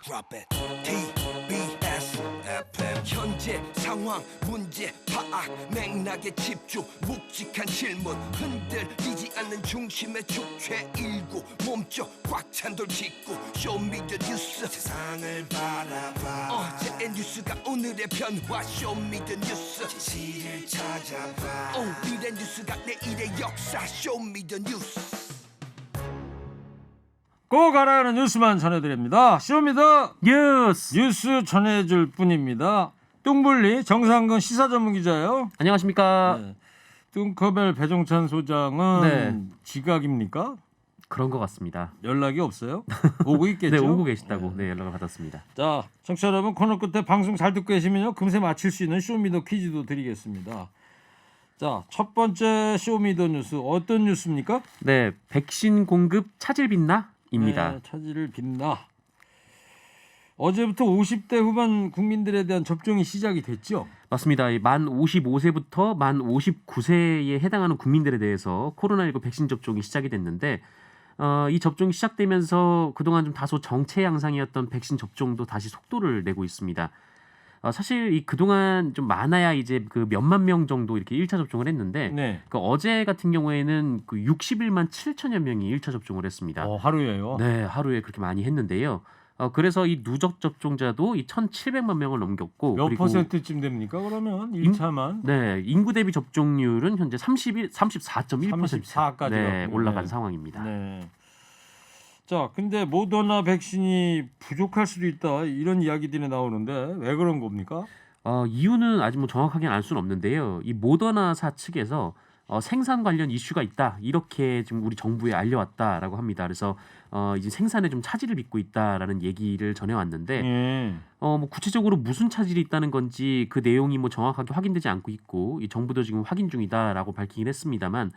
Drop it. TBS FM. 현재 상황 문제 파악 맥락에 집중 묵직한 질문 흔들리지 않는 중심의 축최 일구 몸쪽 꽉 찬 돌 짚고 쇼미더 뉴스 세상을 바라봐 어제의 뉴스가 오늘의 변화 쇼미더 뉴스 진실을 찾아봐 오늘의 뉴스가 내일의 역사 쇼미더 뉴스 꼭 알아야 하는 뉴스만 전해드립니다. 쇼미더 뉴스 전해줄 뿐입니다. 뚱블리 정상근 시사 전문 기자예요. 안녕하십니까. 네. 뚱커벨 배종찬 소장은 네. 지각입니까? 그런 것 같습니다. 연락이 없어요? 오고 있겠죠? 네, 오고 계시다고 연락을 받았습니다. 자, 청취자 여러분 코너 끝에 방송 잘 듣고 계시면요 금세 맞힐 수 있는 쇼미더 퀴즈도 드리겠습니다. 자, 첫 번째 쇼미더 뉴스 어떤 뉴스입니까? 네, 백신 공급 차질 빚나? 입니다. 네, 차질을 빚나. 어제부터 50대 후반 국민들에 대한 접종이 시작이 됐죠? 맞습니다. 만 55세부터 만 59세에 해당하는 국민들에 대해서 코로나19 백신 접종이 시작이 됐는데 이 접종이 시작되면서 그동안 좀 다소 정체 양상이었던 백신 접종도 다시 속도를 내고 있습니다. 사실 이 그동안 좀 많아야 이제 그 몇만 명 정도 이렇게 1차 접종을 했는데 네. 그 어제 같은 경우에는 그 61만 7천여 명이 1차 접종을 했습니다. 하루에요? 네, 하루에 그렇게 많이 했는데요. 그래서 이 누적 접종자도 이 1,700만 명을 넘겼고 몇 그리고 퍼센트쯤 됩니까? 그러면 1차만 네, 인구 대비 접종률은 현재 34.1% 34까지요. 네, 올라간 네. 상황입니다. 네. 자, 근데 모더나 백신이 부족할 수도 있다 이런 이야기들이 나오는데 왜 그런 겁니까? 이유는 아직 뭐 정확하게 알 수는 없는데요. 이 모더나사 측에서 생산 관련 이슈가 있다 이렇게 지금 우리 정부에 알려왔다라고 합니다. 그래서 이제 생산에 좀 차질을 빚고 있다라는 얘기를 전해왔는데 뭐 구체적으로 무슨 차질이 있다는 건지 그 내용이 뭐 정확하게 확인되지 않고 있고 이 정부도 지금 확인 중이다라고 밝히긴 했습니다만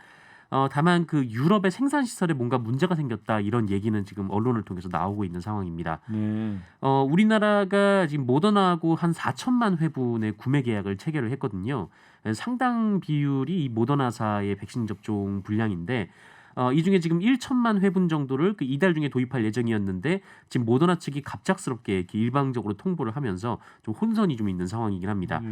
다만 그 유럽의 생산 시설에 뭔가 문제가 생겼다 이런 얘기는 지금 언론을 통해서 나오고 있는 상황입니다. 우리나라가 지금 모더나하고 한 4천만 회분의 구매 계약을 체결을 했거든요. 상당 비율이 이 모더나사의 백신 접종 분량인데 이 중에 지금 1천만 회분 정도를 그 이달 중에 도입할 예정이었는데 지금 모더나 측이 갑작스럽게 이렇게 일방적으로 통보를 하면서 좀 혼선이 좀 있는 상황이긴 합니다.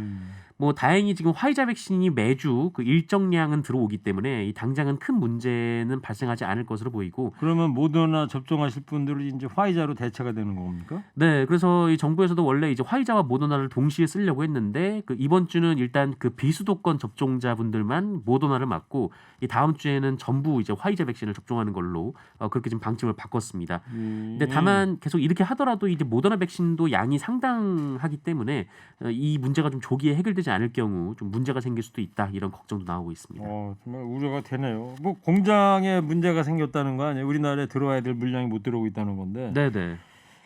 뭐 다행히 지금 화이자 백신이 매주 그 일정량은 들어오기 때문에 이 당장은 큰 문제는 발생하지 않을 것으로 보이고. 그러면 모더나 접종하실 분들은 이제 화이자로 대체가 되는 겁니까? 네, 그래서 이 정부에서도 원래 이제 화이자와 모더나를 동시에 쓰려고 했는데 그 이번 주는 일단 그 비수도권 접종자분들만 모더나를 맞고 이 다음 주에는 전부 이제 화이자 백신을 접종하는 걸로 그렇게 지금 방침을 바꿨습니다. 근데 다만 계속 이렇게 하더라도 이제 모더나 백신도 양이 상당하기 때문에 이 문제가 좀 조기에 해결되지 않을 경우 좀 문제가 생길 수도 있다 이런 걱정도 나오고 있습니다. 정말 우려가 되네요. 뭐 공장에 문제가 생겼다는 거 아니에요? 우리나라에 들어와야 될 물량이 못 들어오고 있다는 건데. 네네.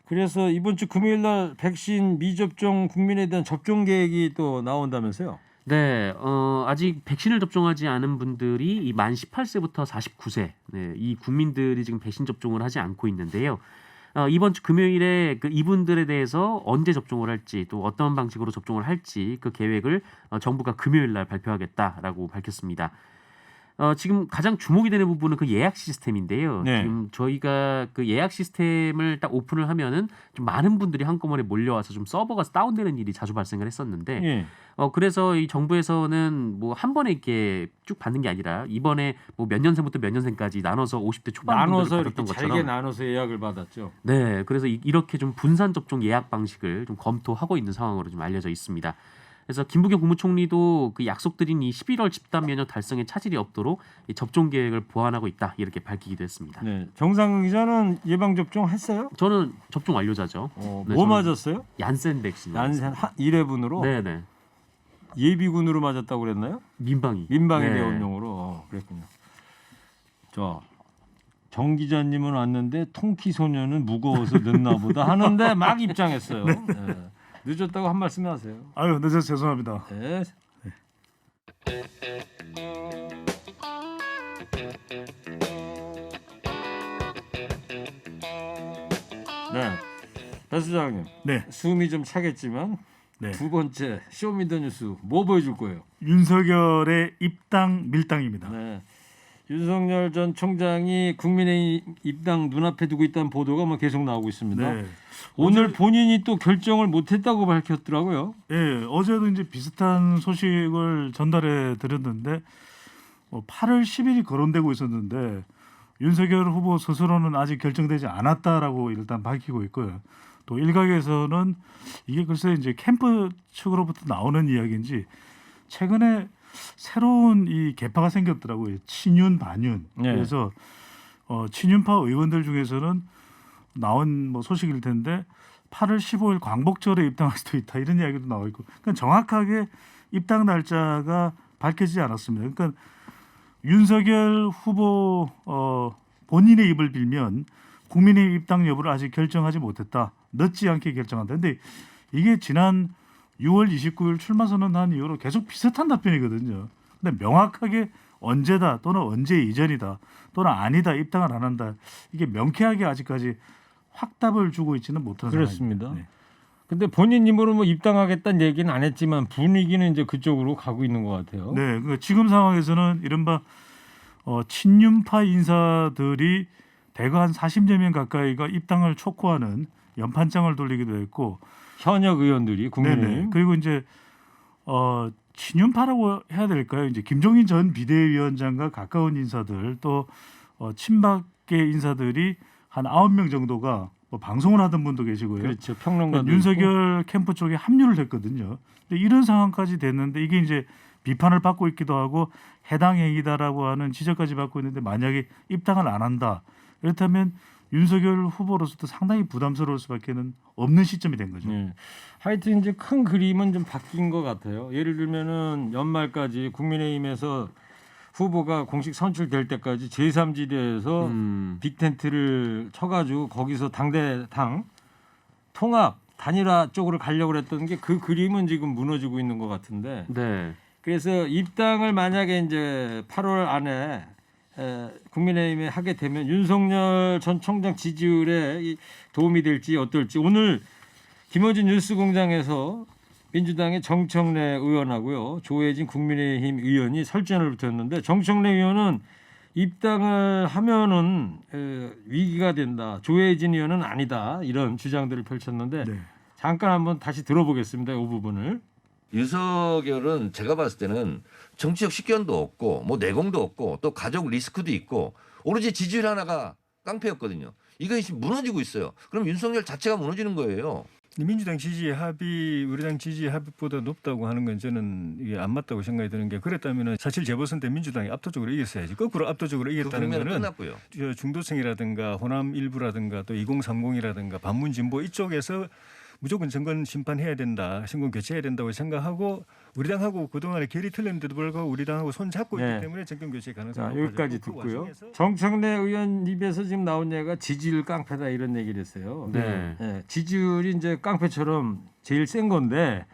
그래서 이번 주 금요일 날 백신 미접종 국민에 대한 접종 계획이 또 나온다면서요? 네, 아직 백신을 접종하지 않은 분들이 이 만 18세부터 49세 이 국민들이 지금 백신 접종을 하지 않고 있는데요. 이번 주 금요일에 그 이분들에 대해서 언제 접종을 할지 또 어떤 방식으로 접종을 할지 그 계획을 정부가 금요일 날 발표하겠다라고 밝혔습니다. 지금 가장 주목이 되는 부분은 그 예약 시스템인데요. 네. 지금 저희가 그 예약 시스템을 딱 오픈을 하면은 좀 많은 분들이 한꺼번에 몰려와서 좀 서버가 다운되는 일이 자주 발생을 했었는데, 예. 그래서 이 정부에서는 뭐 한 번에 이렇게 쭉 받는 게 아니라 이번에 뭐 몇 년생부터 몇 년생까지 나눠서 50대 초반 나눠서 분들을 이렇게 받았던 잘게 것처럼, 나눠서 예약을 받았죠. 네, 그래서 이렇게 좀 분산 접종 예약 방식을 좀 검토하고 있는 상황으로 좀 알려져 있습니다. 그래서 김부겸 국무총리도 그 약속드린 이 11월 집단 면역 달성에 차질이 없도록 이 접종 계획을 보완하고 있다 이렇게 밝히기도 했습니다. 네, 정상근 기자는 예방 접종 했어요? 저는 접종 완료자죠. 네, 뭐 저는 맞았어요? 얀센 백신. 얀센 1회분으로 네네. 예비군으로 맞았다고 그랬나요? 민방위. 민방위 네. 대원용으로. 그랬군요. 자, 정 기자님은 왔는데 통키 소녀는 무거워서 늦나 보다 하는데 막 입장했어요. 네. 늦었다고 한 말씀 하세요. 아유, 늦어서 죄송합니다. 네. 네. 배 수장님. 네. 숨이 좀 차겠지만 네. 두 번째 쇼미더뉴스 뭐 보여줄 거예요? 윤석열의 입당 밀당입니다. 네. 윤석열 전 총장이 국민의힘 입당 눈앞에 두고 있다는 보도가 뭐 계속 나오고 있습니다. 네. 오늘 본인이 또 결정을 못했다고 밝혔더라고요. 예, 어제도 이제 비슷한 소식을 전달해 드렸는데 8월 10일이 거론되고 있었는데 윤석열 후보 스스로는 아직 결정되지 않았다라고 일단 밝히고 있고요. 또 일각에서는 이게 글쎄 이제 캠프 측으로부터 나오는 이야기인지 최근에 새로운 이 계파가 생겼더라고요. 친윤 반윤. 네. 그래서 친윤파 의원들 중에서는 나온 뭐 소식일 텐데 8월 15일 광복절에 입당할 수도 있다 이런 이야기도 나와 있고, 그러니까 정확하게 입당 날짜가 밝혀지지 않았습니다. 그러니까 윤석열 후보 본인의 입을 빌면 국민의 입당 여부를 아직 결정하지 못했다. 늦지 않게 결정한다. 근데 이게 지난 6월 29일 출마 선언한 이후로 계속 비슷한 답변이거든요. 근데 명확하게 언제다 또는 언제 이전이다 또는 아니다 입당을 안 한다, 이게 명쾌하게 아직까지 확답을 주고 있지는 못한 그렇습니다. 상황입니다. 근데 본인 입으로 뭐 입당하겠다는 얘기는 안 했지만 분위기는 이제 그쪽으로 가고 있는 것 같아요. 네, 그러니까 지금 상황에서는 이른바 친윤파 인사들이 대거 한 40여 명 가까이가 입당을 촉구하는 연판장을 돌리기도 했고, 현역 의원들이 국민의힘. 네네. 그리고 이제 친윤파라고 해야 될까요? 이제 김종인 전 비대위원장과 가까운 인사들 또 친박계 인사들이 한 9명 정도가 뭐 방송을 하던 분도 계시고요. 그렇죠. 평론가도 윤석열 캠프 쪽에 합류를 했거든요. 근데 이런 상황까지 됐는데 이게 이제 비판을 받고 있기도 하고 해당 행위다라고 하는 지적까지 받고 있는데, 만약에 입당을 안 한다, 그렇다면 윤석열 후보로서도 상당히 부담스러울 수밖에는 없는 시점이 된 거죠. 네. 하여튼 이제 큰 그림은 좀 바뀐 것 같아요. 예를 들면은 연말까지 국민의힘에서 후보가 공식 선출될 때까지 제3지대에서 빅텐트를 쳐가지고 거기서 당대당 통합 단일화 쪽으로 가려고 했던 게 그 그림은 지금 무너지고 있는 것 같은데. 네. 그래서 입당을 만약에 이제 8월 안에 국민의힘에 하게 되면 윤석열 전 총장 지지율에 도움이 될지 어떨지, 오늘 김어준 뉴스공장에서 민주당의 정청래 의원하고요, 조혜진 국민의힘 의원이 설전을 붙였는데, 정청래 의원은 입당을 하면은 위기가 된다, 조혜진 의원은 아니다, 이런 주장들을 펼쳤는데 네. 잠깐 한번 다시 들어보겠습니다. 이 부분을. 윤석열은 제가 봤을 때는 정치적 식견도 없고 뭐 내공도 없고 또 가족 리스크도 있고 오로지 지지율 하나가 깡패였거든요. 이거 지금 무너지고 있어요. 그럼 윤석열 자체가 무너지는 거예요. 민주당 지지 합이 우리 당 지지 합보다 높다고 하는 건 저는 이게 안 맞다고 생각이 드는 게, 그랬다면은 사실 재보선 때 민주당이 압도적으로 이겼어야지. 거꾸로 압도적으로 그 이겼다는 국면은 거는 끝났고요. 중도층이라든가 호남 일부라든가 또 2030이라든가 반문진보 이쪽에서 무조건 정권 심판해야 된다, 정권 교체해야 된다고 생각하고 우리 당하고 그동안에 결이 틀렸는데도 불구하고 우리 당하고 손 잡고 네. 있기 때문에 정권 교체 가능성이 자, 높아졌고, 여기까지 그 듣고요. 와중에서 정청래 의원 입에서 지금 나온 얘기가 지지율 깡패다 이런 얘기를 했어요. 네. 네, 지지율이 이제 깡패처럼 제일 센 건데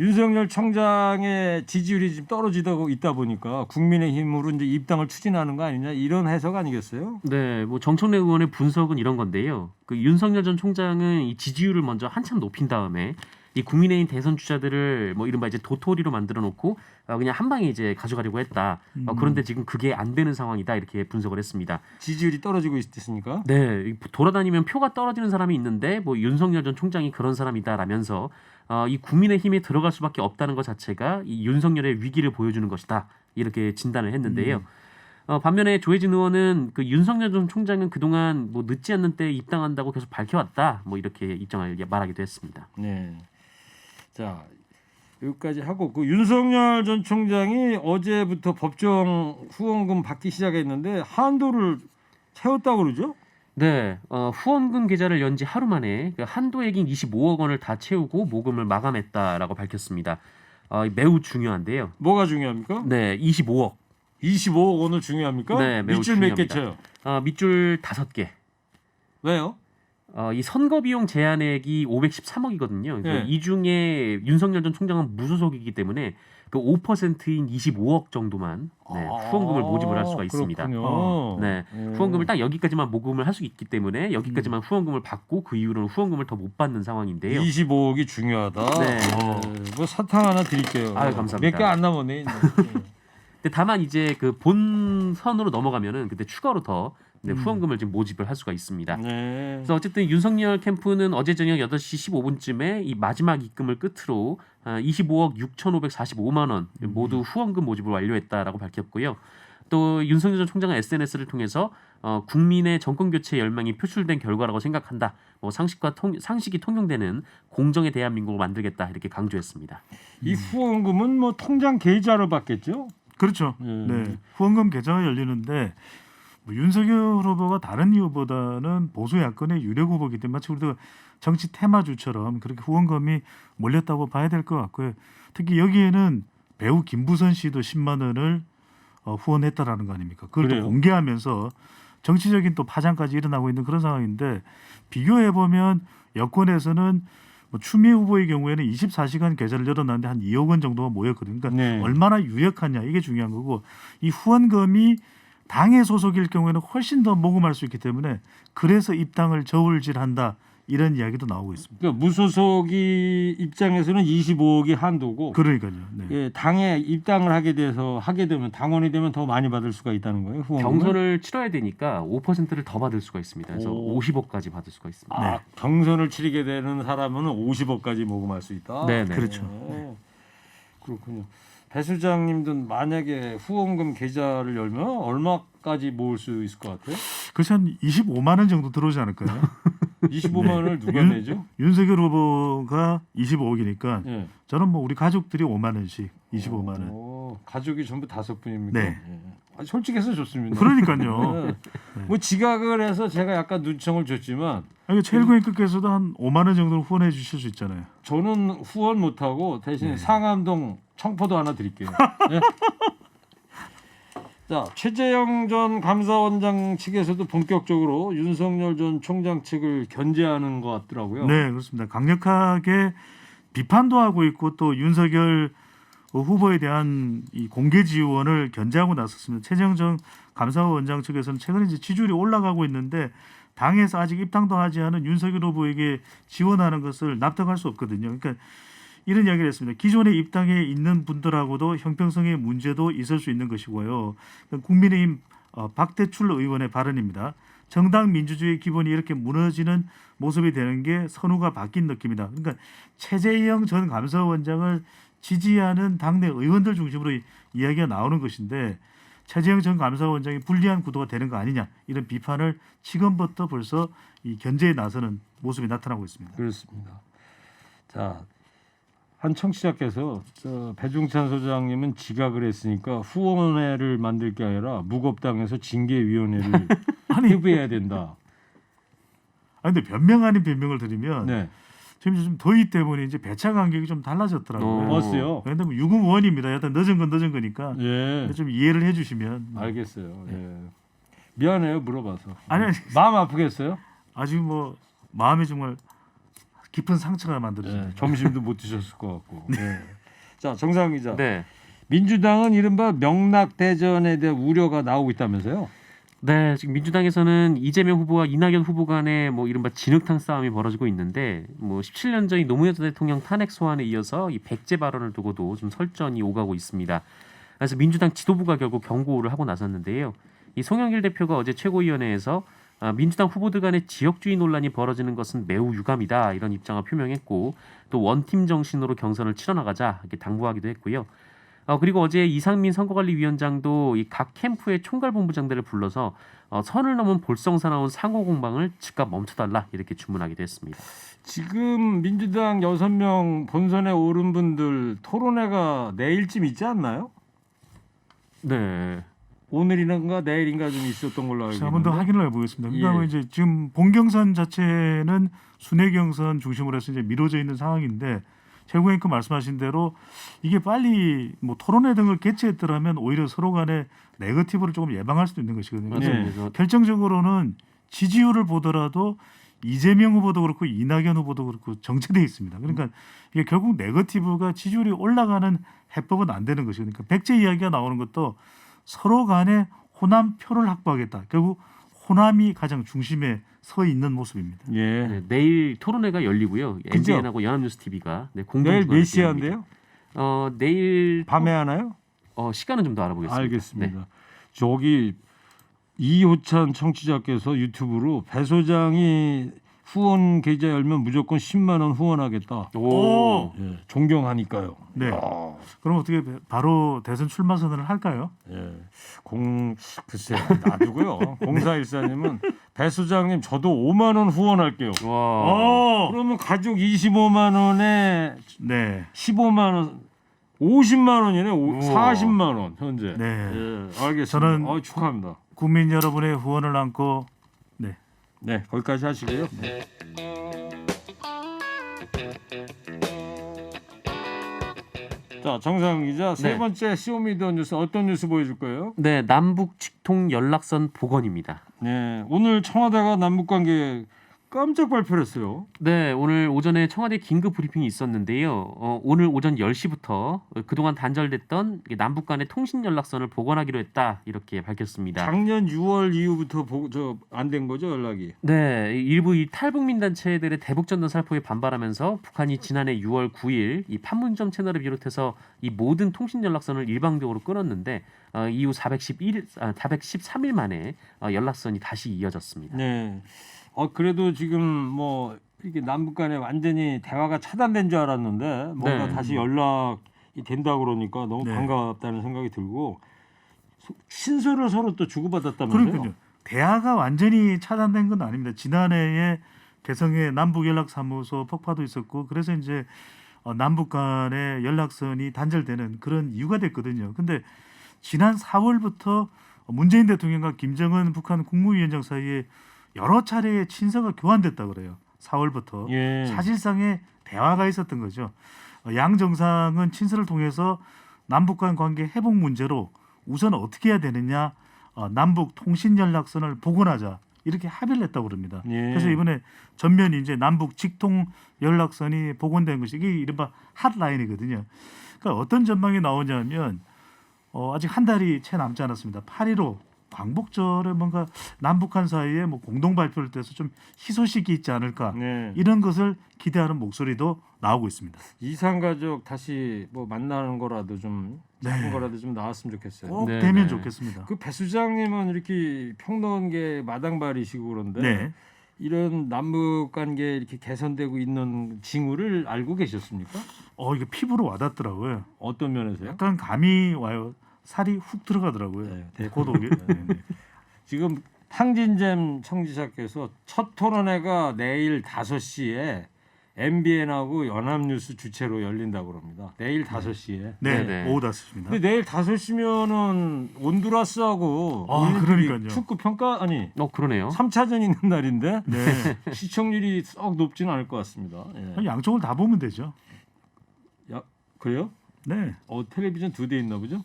윤석열 총장의 지지율이 지금 떨어지고 있다 보니까 국민의힘으로 이제 입당을 추진하는 거 아니냐, 이런 해석 아니겠어요? 네, 뭐 정청래 의원의 분석은 이런 건데요. 그 윤석열 전 총장은 이 지지율을 먼저 한참 높인 다음에 이 국민의힘 대선 주자들을 뭐 이른바 이제 도토리로 만들어 놓고 그냥 한 방에 이제 가져가려고 했다. 그런데 지금 그게 안 되는 상황이다, 이렇게 분석을 했습니다. 지지율이 떨어지고 있으니까. 네, 돌아다니면 표가 떨어지는 사람이 있는데 뭐 윤석열 전 총장이 그런 사람이다라면서 이 국민의힘에 들어갈 수밖에 없다는 것 자체가 이 윤석열의 위기를 보여주는 것이다, 이렇게 진단을 했는데요. 반면에 조혜진 의원은 그 윤석열 전 총장은 그동안 뭐 늦지 않는 때 입당한다고 계속 밝혀왔다, 뭐 이렇게 입장을 말하기도 했습니다. 네. 자, 여기까지 하고, 그 윤석열 전 총장이 어제부터 법정 후원금 받기 시작했는데 한도를 채웠다고 그러죠? 네, 후원금 계좌를 연 지 하루 만에 그 한도액인 25억 원을 다 채우고 모금을 마감했다라고 밝혔습니다. 매우 중요한데요. 뭐가 중요합니까? 네, 25억. 25억 원을 중요합니까? 네, 매우 밑줄 몇 개 중요합니다. 쳐요? 밑줄 5개. 왜요? 이 선거 비용 제한액이 513억이거든요. 네. 이 중에 윤석열 전 총장은 무소속이기 때문에 그 5%인 25억 정도만 후원금을 모집을 할 수가 있습니다. 그렇군요. 네, 후원금을 딱 여기까지만 모금을 할 수 있기 때문에 여기까지만 후원금을 받고 그 이후로는 후원금을 더 못 받는 상황인데요. 25억이 중요하다. 네. 뭐 사탕 하나 드릴게요. 아유, 감사합니다. 몇 개 안 남았네. 이제. 근데 다만 이제 그 본선으로 넘어가면은 그때 추가로 더 후원금을 지금 모집을 할 수가 있습니다. 네. 그래서 어쨌든 윤석열 캠프는 어제 저녁 8시 15분쯤에 이 마지막 입금을 끝으로 25억 6,545만 원 모두 후원금 모집을 완료했다라고 밝혔고요. 또 윤석열 전 총장은 SNS를 통해서 국민의 정권 교체 열망이 표출된 결과라고 생각한다. 뭐 상식이 통용되는 공정의 대한민국을 만들겠다 이렇게 강조했습니다. 이 후원금은 뭐 통장 계좌로 받겠죠? 그렇죠. 네. 후원금 계좌가 열리는데 뭐 윤석열 후보가 다른 이유보다는 보수 야권의 유력 후보이기 때문에 마치 우리가 정치 테마주처럼 그렇게 후원금이 몰렸다고 봐야 될 것 같고요. 특히 여기에는 배우 김부선 씨도 10만 원을 후원했다라는 거 아닙니까? 그걸 그래요? 또 공개하면서 정치적인 또 파장까지 일어나고 있는 그런 상황인데 비교해 보면 여권에서는 뭐 추미애 후보의 경우에는 24시간 계좌를 열어놨는데 한 2억 원 정도가 모였거든요. 그러니까 네. 얼마나 유력하냐 이게 중요한 거고 이 후원금이 당의 소속일 경우에는 훨씬 더 모금할 수 있기 때문에 그래서 입당을 저울질한다 이런 이야기도 나오고 있습니다. 그러니까 무소속이 입장에서는 25억이 한도고 그러니까요. 네. 예, 당에 입당을 하게 되면 당원이 되면 더 많이 받을 수가 있다는 거예요. 후원금을? 경선을 치러야 되니까 5%를 더 받을 수가 있습니다. 그래서 오. 50억까지 받을 수가 있습니다. 아, 경선을 치르게 되는 사람은 50억까지 모금할 수 있다. 네네. 그렇죠. 네. 그렇군요. 배 수장님도 만약에 후원금 계좌를 열면 얼마까지 모을 수 있을 것 같아요? 그래서 한 25만 원 정도 들어오지 않을까요? 25만 원을 누가 윤- 내죠? 윤석열 후보가 25억이니까 예. 저는 뭐 우리 가족들이 5만 원씩 25만 원. 가족이 전부 5분입니까? 네. 아, 솔직해서 좋습니다. 그러니까요. 네. 뭐 지각을 해서 제가 약간 눈청을 줬지만 아니, 최일구님께서도 한 5만 원 정도로 후원해 주실 수 있잖아요. 저는 후원 못하고 대신 네. 상암동 청포도 하나 드릴게요. 네. 자, 최재형 전 감사원장 측에서도 본격적으로 윤석열 전 총장 측을 견제하는 것 같더라고요. 네, 그렇습니다. 강력하게 비판도 하고 있고 또 윤석열 후보에 대한 이 공개 지원을 견제하고 나섰습니다. 최재형 전 감사원장 측에서는 최근에 이제 지지율이 올라가고 있는데 당에서 아직 입당도 하지 않은 윤석열 후보에게 지원하는 것을 납득할 수 없거든요. 그러니까 이런 이야기를 했습니다. 기존에 입당해 있는 분들하고도 형평성의 문제도 있을 수 있는 것이고요. 국민의힘 박대출 의원의 발언입니다. 정당 민주주의 기본이 이렇게 무너지는 모습이 되는 게 선후가 바뀐 느낌이다. 그러니까 최재형 전 감사원장을 지지하는 당내 의원들 중심으로 이야기가 나오는 것인데 최재형 전 감사원장이 불리한 구도가 되는 거 아니냐 이런 비판을 지금부터 벌써 이 견제에 나서는 모습이 나타나고 있습니다. 그렇습니다. 자, 한 청취자께서 배종찬 소장님은 지각을 했으니까 후원회를 만들 게 아니라 무겁당에서 징계위원회를 회부해야 된다. 아 근데 변명 아닌 변명을 드리면 네, 지금 요즘 더위 때문에 이제 배차 간격이 좀 달라졌더라고요. 버스요. 그런데 뭐 유급 원입니다. 여튼 늦은 건 늦은 거니까 예, 좀 이해를 해주시면. 알겠어요. 예. 미안해요, 물어봐서. 아니 마음 아프겠어요? 아직 뭐 마음이 정말 깊은 상처가 만들어집니다. 예, 점심도 못 드셨을 것 같고. 예. 자, 정상 기자. 네. 민주당은 이른바 명락대전에 대한 우려가 나오고 있다면서요? 네, 지금 민주당에서는 이재명 후보와 이낙연 후보 간의 뭐 이른바 진흙탕 싸움이 벌어지고 있는데 뭐 17년 전인 노무현 전 대통령 탄핵 소환에 이어서 이 백제 발언을 두고도 좀 설전이 오가고 있습니다. 그래서 민주당 지도부가 결국 경고를 하고 나섰는데요. 이 송영길 대표가 어제 최고위원회에서 민주당 후보들 간의 지역주의 논란이 벌어지는 것은 매우 유감이다 이런 입장을 표명했고 또 원팀 정신으로 경선을 치러나가자 이렇게 당부하기도 했고요. 그리고 어제 이상민 선거관리위원장도 이 각 캠프의 총괄본부장들을 불러서 선을 넘은 볼썽사나운 상호 공방을 즉각 멈춰달라 이렇게 주문하기도 했습니다. 지금 민주당 6명 본선에 오른 분들 토론회가 내일쯤 있지 않나요? 네. 오늘인가 내일인가 좀 있었던 걸로 알고 그래서 한번 더 있는데. 확인을 해보겠습니다. 그러니까 예. 뭐 이제 지금 본경선 자체는 순회 경선 중심으로 해서 이제 미뤄져 있는 상황인데 최고위원님 말씀하신 대로 이게 빨리 뭐 토론회 등을 개최했더라면 오히려 서로 간에 네거티브를 조금 예방할 수도 있는 것이거든요. 맞아요. 그래서 네. 그래서 결정적으로는 지지율을 보더라도 이재명 후보도 그렇고 이낙연 후보도 그렇고 정체돼 있습니다. 그러니까 이게 결국 네거티브가 지지율이 올라가는 해법은 안 되는 것이거든요. 그러니까 백제 이야기가 나오는 것도 서로 간에 호남표를 확보하겠다. 결국 호남이 가장 중심에 서 있는 모습입니다. 예. 네, 내일 토론회가 열리고요. 그죠? MBN하고 연합뉴스 TV가 공동 내일 몇 주관을 시에 진행합니다. 한대요? 내일 밤에 하나요? 시간은 좀 더 알아보겠습니다. 알겠습니다. 네. 저기 이호찬 청취자께서 유튜브로 배 소장이 후원 계좌 열면 무조건 10만 원 후원하겠다. 오. 예, 존경하니까요. 네. 아, 그럼 어떻게 바로 대선 출마 선언을 할까요? 예. 글쎄 놔두고요. 0414님은 배 소장님 저도 5만 원 후원할게요. 와. 그러면 가족 25만 원에 네. 15만 원 50만 원이네. 우와. 40만 원 현재. 네. 예, 알겠습니다. 저는 축하합니다. 국민 여러분의 후원을 안고 네. 네, 거기까지 하시고요. 네. 자, 정상 기자 세 네. 번째 쇼미더 뉴스 어떤 뉴스 보여줄 거예요? 네, 남북 직통 연락선 복원입니다. 네, 오늘 청와대가 남북 관계 깜짝 발표를 했어요. 네, 오늘 오전에 청와대 긴급 브리핑이 있었는데요. 오늘 오전 10시부터 그동안 단절됐던 남북 간의 통신 연락선을 복원하기로 했다 이렇게 밝혔습니다. 작년 6월 이후부터 안 된 거죠, 연락이. 네, 일부 이 탈북민 단체들의 대북 전단 살포에 반발하면서 북한이 지난해 6월 9일 이 판문점 채널을 비롯해서 이 모든 통신 연락선을 일방적으로 끊었는데 이후 413일 만에 연락선이 다시 이어졌습니다. 네. 그래도 지금 뭐 이게 남북 간에 완전히 대화가 차단된 줄 알았는데 뭔가 네. 다시 연락이 된다 그러니까 너무 네. 반갑다는 생각이 들고 신서를 서로 또 주고받았다면서요? 그러니까요. 대화가 완전히 차단된 건 아닙니다. 지난해에 개성의 남북 연락사무소 폭파도 있었고 그래서 이제 남북 간의 연락선이 단절되는 그런 이유가 됐거든요. 근데 지난 4월부터 문재인 대통령과 김정은 북한 국무위원장 사이에 여러 차례의 친서가 교환됐다 그래요. 4월부터 예. 사실상의 대화가 있었던 거죠. 양 정상은 친서를 통해서 남북 간 관계 회복 문제로 우선 어떻게 해야 되느냐, 남북 통신 연락선을 복원하자 이렇게 합의를 했다고 그럽니다. 예. 그래서 이번에 전면 이제 남북 직통 연락선이 복원된 것이 이게 이른바 핫라인이거든요. 그러니까 어떤 전망이 나오냐면 아직 한 달이 채 남지 않았습니다. 8.15 광복절에 뭔가 남북한 사이에 뭐 공동 발표를 떼서 좀 희소식이 있지 않을까 네. 이런 것을 기대하는 목소리도 나오고 있습니다. 이산가족 다시 뭐 만나는 거라도 좀 작은 네. 거라도 좀 나왔으면 좋겠어요. 꼭 네, 되면 네. 좋겠습니다. 그 배 수장님은 이렇게 평론계 마당발이시고 그런데 네. 이런 남북 관계 이렇게 개선되고 있는 징후를 알고 계셨습니까? 이게 피부로 와닿더라고요. 어떤 면에서요? 약간 감이 와요. 살이 훅 들어가더라고요. 네, 고독이. 네, 네. 지금 탕진잼 청지자께서 첫 토론회가 내일 5시에 MBN하고 연합뉴스 주최로 열린다고 합니다. 내일 5시에. 네, 네. 오후 5시입니다. 근데 내일 5시면은 온두라스하고 그러니까요. 축구 평가 아니 그러네요. 3차전 있는 날인데 네. 시청률이 썩 높지는 않을 것 같습니다. 예. 양쪽을 다 보면 되죠. 그래요? 네. 텔레비전 2대 있나 보죠?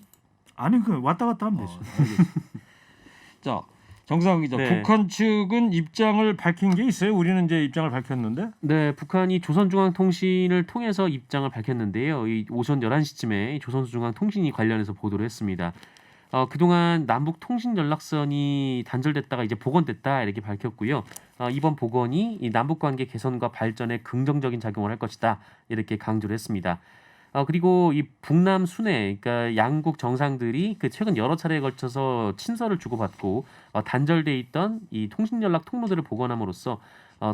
아니 그 왔다 갔다 하면 되죠. 알겠습니다. 자, 정상 기자, 네. 북한 측은 입장을 밝힌 게 있어요? 우리는 이제 입장을 밝혔는데. 네, 북한이 조선중앙통신을 통해서 입장을 밝혔는데요. 이 오전 11시쯤에 조선중앙통신이 관련해서 보도를 했습니다. 그동안 남북 통신 연락선이 단절됐다가 이제 복원됐다 이렇게 밝혔고요. 이번 복원이 이 남북 관계 개선과 발전에 긍정적인 작용을 할 것이다 이렇게 강조를 했습니다. 그리고 이 북남 순회, 그러니까 양국 정상들이 그 최근 여러 차례에 걸쳐서 친서를 주고받고 단절돼 있던 이 통신 연락 통로들을 복원함으로써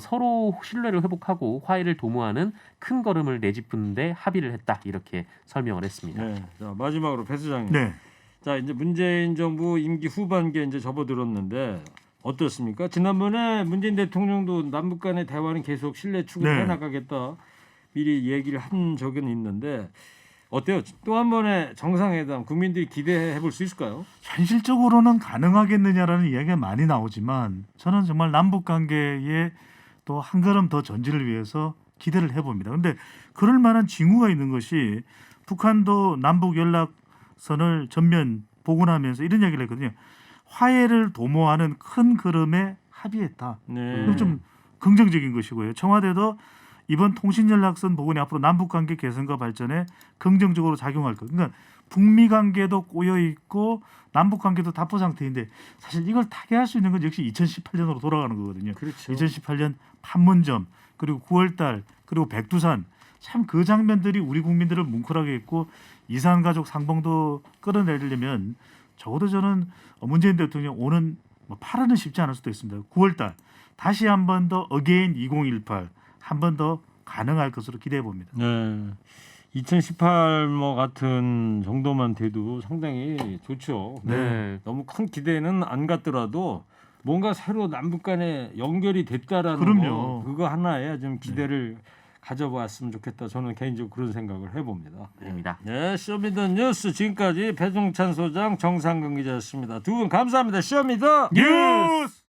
서로 신뢰를 회복하고 화해를 도모하는 큰 걸음을 내짚는데 합의를 했다 이렇게 설명을 했습니다. 네. 자, 마지막으로 배 수장님. 네. 자, 이제 문재인 정부 임기 후반기에 이제 접어들었는데 어떻습니까? 지난번에 문재인 대통령도 남북 간의 대화는 계속 신뢰 추구해 네. 나가겠다 미리 얘기를 한 적은 있는데 어때요? 또 한 번의 정상회담 국민들이 기대해 볼 수 있을까요? 현실적으로는 가능하겠느냐라는 이야기가 많이 나오지만 저는 정말 남북 관계에 또 한 걸음 더 전진을 위해서 기대를 해봅니다. 그런데 그럴 만한 징후가 있는 것이 북한도 남북 연락선을 전면 복원하면서 이런 이야기를 했거든요. 화해를 도모하는 큰 걸음에 합의했다. 네. 이건 좀 긍정적인 것이고요. 청와대도 이번 통신연락선 복원이 앞으로 남북 관계 개선과 발전에 긍정적으로 작용할 것. 그러니까 북미 관계도 꼬여 있고 남북 관계도 답보 상태인데 사실 이걸 타개할 수 있는 건 역시 2018년으로 돌아가는 거거든요. 그렇죠. 2018년 판문점 그리고 9월달 그리고 백두산 참 그 장면들이 우리 국민들을 뭉클하게 했고 이산 가족 상봉도 끌어내려면 적어도 저는 문재인 대통령 오는 8월은 쉽지 않을 수도 있습니다. 9월달 다시 한 번 더 어게인 2018 한 번 더 가능할 것으로 기대해 봅니다. 네. 2018 뭐 같은 정도만 돼도 상당히 좋죠. 네. 너무 큰 기대는 안 갖더라도 뭔가 새로 남북 간에 연결이 됐다라는 그럼요. 거 그거 하나에 좀 기대를 가져봤으면 좋겠다. 저는 개인적으로 그런 생각을 해봅니다. 입니다. 네, 쇼미더뉴스 지금까지 배종찬 소장, 정상근 기자였습니다. 두 분 감사합니다. 쇼미더 뉴스.